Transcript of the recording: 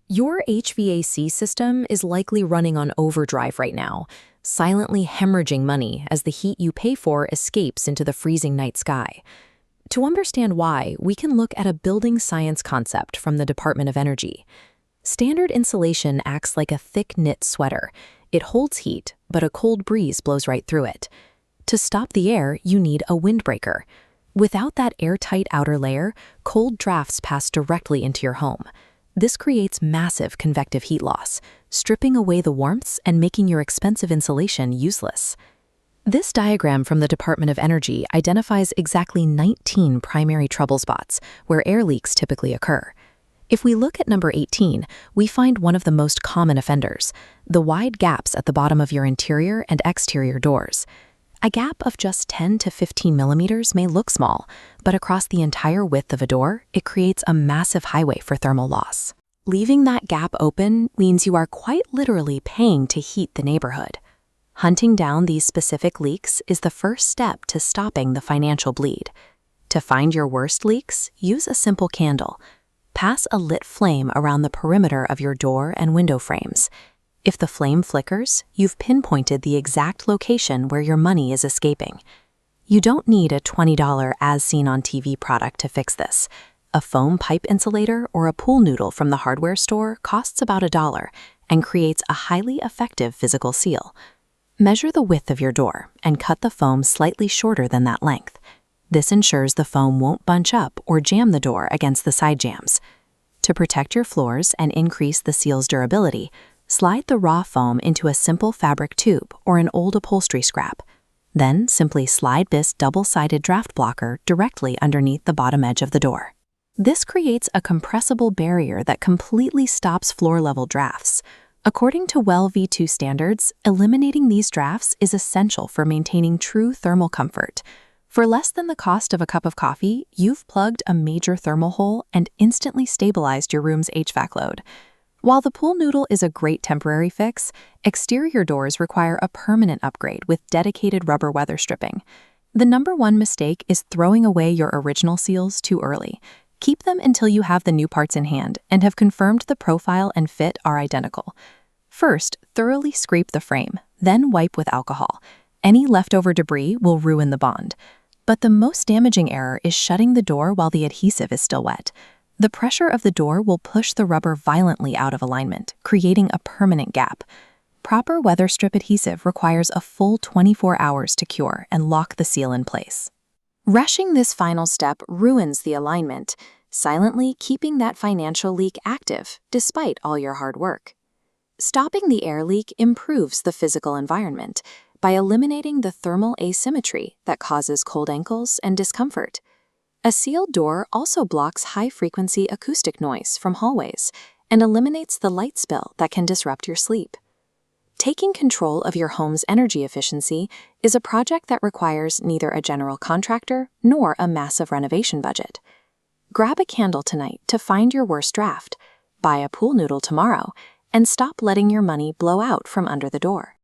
Your HVAC system is likely running on overdrive right now, silently hemorrhaging money as the heat you pay for escapes into the freezing night sky. To understand why, we can look at a building science concept from the Department of Energy. Standard insulation acts like a thick knit sweater. It holds heat, but a cold breeze blows right through it. To stop the air, you need a windbreaker. Without that airtight outer layer, cold drafts pass directly into your home. This creates massive convective heat loss, stripping away the warmths and making your expensive insulation useless. This diagram from the Department of Energy identifies exactly 19 primary trouble spots where air leaks typically occur. If we look at number 18, we find one of the most common offenders, the wide gaps at the bottom of your interior and exterior doors. A gap of just 10 to 15 millimeters may look small, but across the entire width of a door, it creates a massive highway for thermal loss. Leaving that gap open means you are quite literally paying to heat the neighborhood. Hunting down these specific leaks is the first step to stopping the financial bleed. To find your worst leaks, use a simple candle. Pass a lit flame around the perimeter of your door and window frames. If the flame flickers, you've pinpointed the exact location where your money is escaping. You don't need a $20 as-seen-on-TV product to fix this. A foam pipe insulator or a pool noodle from the hardware store costs about $1 and creates a highly effective physical seal. Measure the width of your door and cut the foam slightly shorter than that length. This ensures the foam won't bunch up or jam the door against the side jambs. To protect your floors and increase the seal's durability, slide the raw foam into a simple fabric tube or an old upholstery scrap. Then simply slide this double-sided draft blocker directly underneath the bottom edge of the door. This creates a compressible barrier that completely stops floor-level drafts. According to WELL V2 standards, eliminating these drafts is essential for maintaining true thermal comfort. For less than the cost of a cup of coffee, you've plugged a major thermal hole and instantly stabilized your room's HVAC load. While the pool noodle is a great temporary fix, exterior doors require a permanent upgrade with dedicated rubber weather stripping. The number one mistake is throwing away your original seals too early. Keep them until you have the new parts in hand and have confirmed the profile and fit are identical. First, thoroughly scrape the frame, then wipe with alcohol. Any leftover debris will ruin the bond. But the most damaging error is shutting the door while the adhesive is still wet. The pressure of the door will push the rubber violently out of alignment, creating a permanent gap. Proper weather strip adhesive requires a full 24 hours to cure and lock the seal in place. Rushing this final step ruins the alignment, silently keeping that financial leak active despite all your hard work. Stopping the air leak improves the physical environment by eliminating the thermal asymmetry that causes cold ankles and discomfort. A sealed door also blocks high-frequency acoustic noise from hallways and eliminates the light spill that can disrupt your sleep. Taking control of your home's energy efficiency is a project that requires neither a general contractor nor a massive renovation budget. Grab a candle tonight to find your worst draft, buy a pool noodle tomorrow, and stop letting your money blow out from under the door.